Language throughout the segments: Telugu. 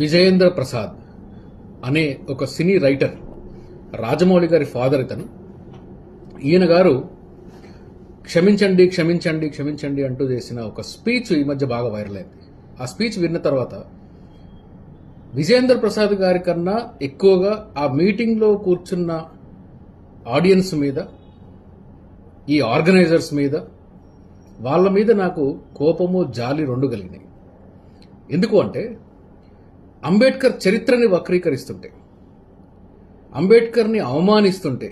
విజయేంద్ర ప్రసాద్ అనే ఒక సినీ రైటర్, రాజమౌళి గారి ఫాదర్ ఇతను. ఈయన గారు క్షమించండి క్షమించండి క్షమించండి అంటూ చేసిన ఒక స్పీచ్ ఈ మధ్య బాగా వైరల్ అయింది. ఆ స్పీచ్ విన్న తర్వాత విజయేంద్ర ప్రసాద్ గారి కన్నా ఎక్కువగా ఆ మీటింగ్లో కూర్చున్న ఆడియన్స్ మీద, ఈ ఆర్గనైజర్స్ మీద, వాళ్ళ మీద నాకు కోపము జాలి రెండు కలిగినాయి. ఎందుకు అంటే అంబేద్కర్ చరిత్రని వక్రీకరిస్తుంటే, అంబేద్కర్ని అవమానిస్తుంటే,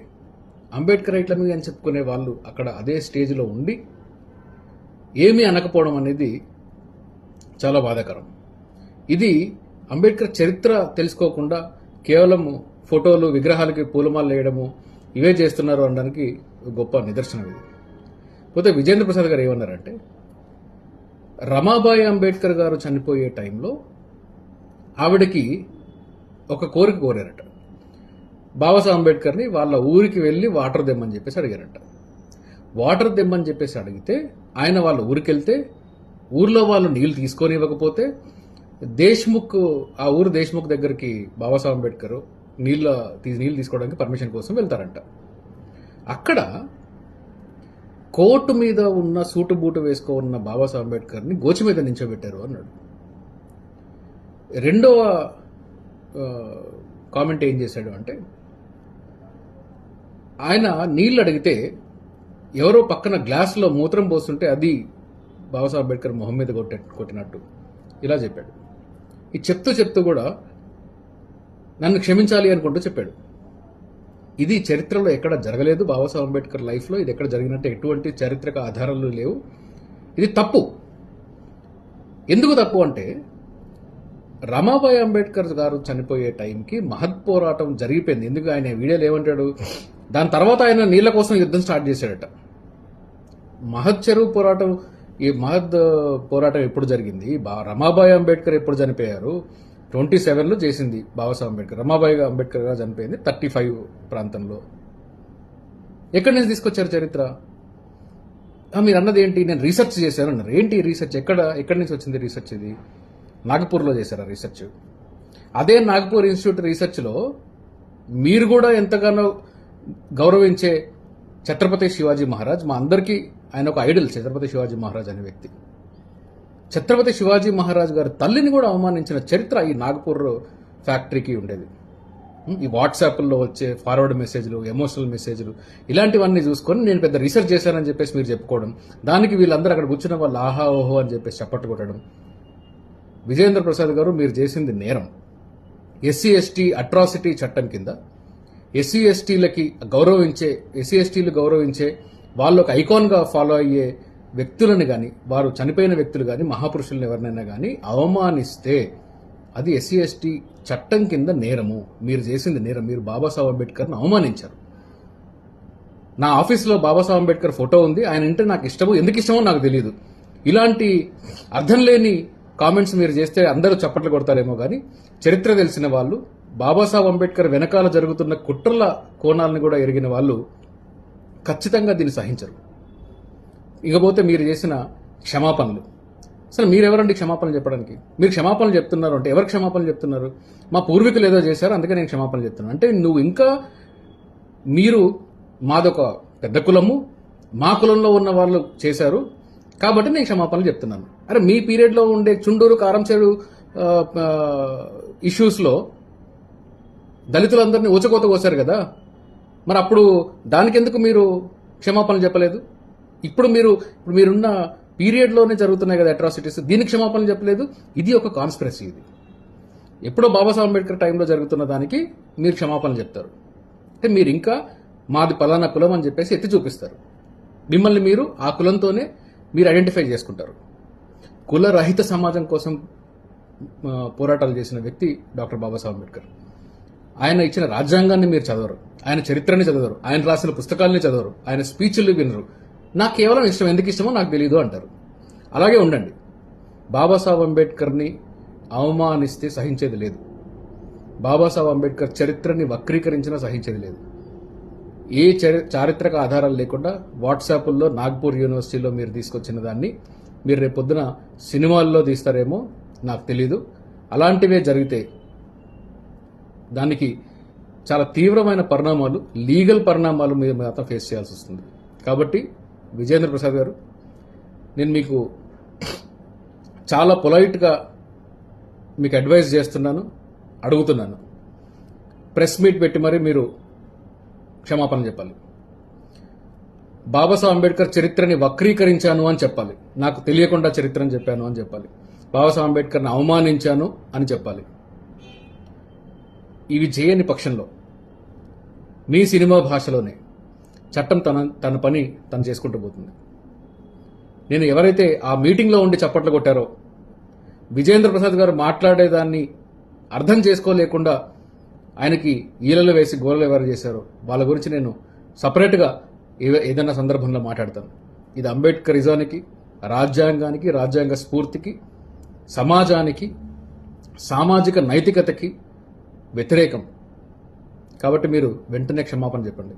అంబేద్కర్ రైట్ల మీద అని చెప్పుకునే వాళ్ళు అక్కడ అదే స్టేజ్లో ఉండి ఏమీ అనకపోవడం అనేది చాలా బాధాకరం. ఇది అంబేద్కర్ చరిత్ర తెలుసుకోకుండా కేవలం ఫోటోలు, విగ్రహాలకి పూలమాలు వేయడము ఇవే చేస్తున్నారు అనడానికి గొప్ప నిదర్శనం ఇది. పోతే విజయేంద్ర ప్రసాద్ గారు ఏమన్నారంటే, రమాబాయి అంబేద్కర్ గారు చనిపోయే టైంలో ఆవిడకి ఒక కోరిక కోరారట. బాబాసాహెబ్ అంబేద్కర్ని వాళ్ళ ఊరికి వెళ్ళి వాటర్ దెమ్మని చెప్పేసి అడిగారట. వాటర్ దెమ్మని చెప్పేసి అడిగితే ఆయన వాళ్ళ ఊరికి వెళ్తే ఊర్లో వాళ్ళు నీళ్లు తీసుకొని ఇవ్వకపోతే దేశ్ముఖ్, ఆ ఊరు దేశ్ముఖ్ దగ్గరికి బాబాసాహెబ్ అంబేద్కర్ నీళ్లు తీసుకోవడానికి పర్మిషన్ కోసం వెళ్తారంట. అక్కడ కోర్టు మీద ఉన్న సూటు బూటు వేసుకున్న బాబాసాహెబ్ అంబేద్కర్ని గోచి మీద నించోబెట్టారు అన్నాడు. రెండవ కామెంట్ ఏం చేశాడు అంటే, ఆయన నీళ్లు అడిగితే ఎవరో పక్కన గ్లాసులో మూత్రం పోస్తుంటే అది బాబాసాహెబ్ అంబేద్కర్ మొహం మీద కొట్టినట్టు ఇలా చెప్పాడు. ఈ చెప్తూ కూడా నన్ను క్షమించాలి అనుకుంటూ చెప్పాడు. ఇది చరిత్రలో ఎక్కడ జరగలేదు. బాబాసాహెబ్ అంబేద్కర్ లైఫ్లో ఇది ఎక్కడ జరిగినట్టు ఎటువంటి చారిత్రక ఆధారాలు లేవు. ఇది తప్పు. ఎందుకు తప్పు అంటే, రమాబాయి అంబేద్కర్ గారు చనిపోయే టైంకి మహత్ పోరాటం జరిగిపోయింది. ఎందుకు ఆయన వీడియోలు ఏమంటాడు, దాని తర్వాత ఆయన నీళ్ల కోసం యుద్ధం స్టార్ట్ చేశాడట. మహత్ చెరువు పోరాటం, ఈ మహత్ పోరాటం ఎప్పుడు జరిగింది, రమాబాయి అంబేద్కర్ ఎప్పుడు చనిపోయారు, 27లో చేసింది బాబాసాహెబ్ అంబేద్కర్. రమాబాయి అంబేద్కర్ గారు చనిపోయింది 35 ప్రాంతంలో. ఎక్కడి నుంచి తీసుకొచ్చారు చరిత్ర? మీరు అన్నది ఏంటి, నేను రీసెర్చ్ చేశాను అన్నారు. ఏంటి రీసెర్చ్? ఎక్కడి నుంచి వచ్చింది రీసెర్చ్? ఇది నాగపూర్లో చేశారు రీసెర్చ్. అదే నాగపూర్ ఇన్స్టిట్యూట్ రీసెర్చ్లో మీరు కూడా ఎంతగానో గౌరవించే ఛత్రపతి శివాజీ మహారాజ్, మా అందరికీ ఆయన ఒక ఐడల్. ఛత్రపతి శివాజీ మహారాజ్ అనే వ్యక్తి, ఛత్రపతి శివాజీ మహారాజ్ గారి తల్లిని కూడా అవమానించిన చరిత్ర ఈ నాగపూర్ ఫ్యాక్టరీకి ఉండేది. ఈ వాట్సాప్లో వచ్చే ఫార్వర్డ్ మెసేజ్లు, ఎమోషనల్ మెసేజ్లు, ఇలాంటివన్నీ చూసుకొని నేను పెద్ద రీసెర్చ్ చేశానని చెప్పేసి మీరు చెప్పుకోవడం, దానికి వీళ్ళందరూ అక్కడ కూర్చున్న వాళ్ళు ఆహా ఓహో అని చెప్పేసి చప్పట్లు కొట్టడం. విజయేంద్ర ప్రసాద్ గారు, మీరు చేసింది నేరం. ఎస్సీ ఎస్టీ అట్రాసిటీ చట్టం కింద ఎస్సీ ఎస్టీలు గౌరవించే వాళ్ళు ఒక ఐకాన్గా ఫాలో అయ్యే వ్యక్తులను కానీ, వారు చనిపోయిన వ్యక్తులు కానీ, మహాపురుషులను ఎవరినైనా కానీ అవమానిస్తే అది ఎస్సీ ఎస్టీ చట్టం కింద నేరము. మీరు చేసింది నేరం. మీరు బాబాసాహెబ్ అంబేద్కర్ని అవమానించారు. నా ఆఫీస్లో బాబాసాహెబ్ అంబేద్కర్ ఫోటో ఉంది. ఆయన అంటే నాకు ఇష్టము, ఎందుకు ఇష్టమో నాకు తెలియదు. ఇలాంటి అర్థం లేని కామెంట్స్ మీరు చేస్తే అందరూ చప్పట్లు కొడతారేమో కానీ, చరిత్ర తెలిసిన వాళ్ళు, బాబాసాహెబ్ అంబేద్కర్ వెనకాల జరుగుతున్న కుట్రల కోణాలను కూడా ఎరిగిన వాళ్ళు ఖచ్చితంగా దీన్ని సహించరు. ఇకపోతే మీరు చేసిన క్షమాపణలు, అసలు మీరెవరండి క్షమాపణలు చెప్పడానికి? మీరు క్షమాపణలు చెప్తున్నారు అంటే ఎవరు క్షమాపణలు చెప్తున్నారు? మా పూర్వీకులు ఏదో చేశారు అందుకే నేను క్షమాపణలు చెప్తున్నాను అంటే, నువ్వు ఇంకా మీరు మాదొక పెద్ద కులము, మా కులంలో ఉన్న వాళ్ళు చేశారు కాబట్టి నేను క్షమాపణలు చెప్తున్నాను. అరే, మీ పీరియడ్లో ఉండే చుండూరు, కారంచేడు ఇష్యూస్లో దళితులందరినీ ఊచకోత కోసారు కదా, మరి అప్పుడు దానికెందుకు మీరు క్షమాపణలు చెప్పలేదు? ఇప్పుడు మీరున్న పీరియడ్లోనే జరుగుతున్నాయి కదా అట్రాసిటీస్, దీనికి క్షమాపణలు చెప్పలేదు. ఇది ఒక కాన్స్పిరసీ. ఇది ఎప్పుడో బాబాసాహెబ్ అంబేద్కర్ టైంలో జరుగుతున్న దానికి మీరు క్షమాపణలు చెప్తారు అంటే, మీరు ఇంకా మాది పలానా కులం అని చెప్పేసి ఎత్తి చూపిస్తారు. మిమ్మల్ని మీరు ఆ కులంతోనే మీరు ఐడెంటిఫై చేసుకుంటారు. కులరహిత సమాజం కోసం పోరాటాలు చేసిన వ్యక్తి డాక్టర్ బాబాసాహెబ్ అంబేద్కర్. ఆయన ఇచ్చిన రాజ్యాంగాన్ని మీరు చదవరు, ఆయన చరిత్రని చదవరు, ఆయన రాసిన పుస్తకాలని చదవరు, ఆయన స్పీచ్లు వినరు. నాకు కేవలం ఇష్టం, ఎందుకు ఇష్టమో నాకు తెలియదు అంటారు. అలాగే ఉండండి. బాబాసాహెబ్ అంబేద్కర్ని అవమానిస్తే సహించేది లేదు. బాబాసాహెబ్ అంబేద్కర్ చరిత్రని వక్రీకరించినా సహించేది లేదు. ఏ చారిత్రక ఆధారాలు లేకుండా వాట్సాప్లో నాగ్పూర్ యూనివర్సిటీలో మీరు తీసుకొచ్చిన దాన్ని మీరు రేపొద్దున సినిమాల్లో తీస్తారేమో నాకు తెలీదు. అలాంటివే జరిగితే దానికి చాలా తీవ్రమైన పరిణామాలు, లీగల్ పరిణామాలు మీరు మాత్రం ఫేస్ చేయాల్సి వస్తుంది. కాబట్టి విజయేంద్ర ప్రసాద్ గారు, నేను మీకు చాలా పొలైట్గా మీకు అడ్వైజ్ చేస్తున్నాను, అడుగుతున్నాను. ప్రెస్ మీట్ పెట్టి మరి మీరు క్షమాపణ చెప్పాలి. బాబాసాహెబ్ అంబేద్కర్ చరిత్రని వక్రీకరించాను అని చెప్పాలి. నాకు తెలియకుండా చరిత్రని చెప్పాను అని చెప్పాలి. బాబాసాహెబ్ అంబేద్కర్ని అవమానించాను అని చెప్పాలి. ఇవి చేయని పక్షంలో మీ సినిమా భాషలోనే చట్టం తన పని తను చేసుకుంటూ పోతుంది. నేను ఎవరైతే ఆ మీటింగ్లో ఉండి చప్పట్లు కొట్టారో, విజయేంద్ర ప్రసాద్ గారు మాట్లాడేదాన్ని అర్థం చేసుకోలేకుండా ఆయనకి ఈలలు వేసి గోలలు ఎవరు చేశారో వాళ్ళ గురించి నేను సపరేట్గా ఏదైనా సందర్భంలో మాట్లాడతాను. ఇది అంబేద్కరిజానికి, రాజ్యాంగానికి, రాజ్యాంగ స్ఫూర్తికి, సమాజానికి, సామాజిక నైతికతకి వ్యతిరేకం. కాబట్టి మీరు వెంటనే క్షమాపణ చెప్పండి.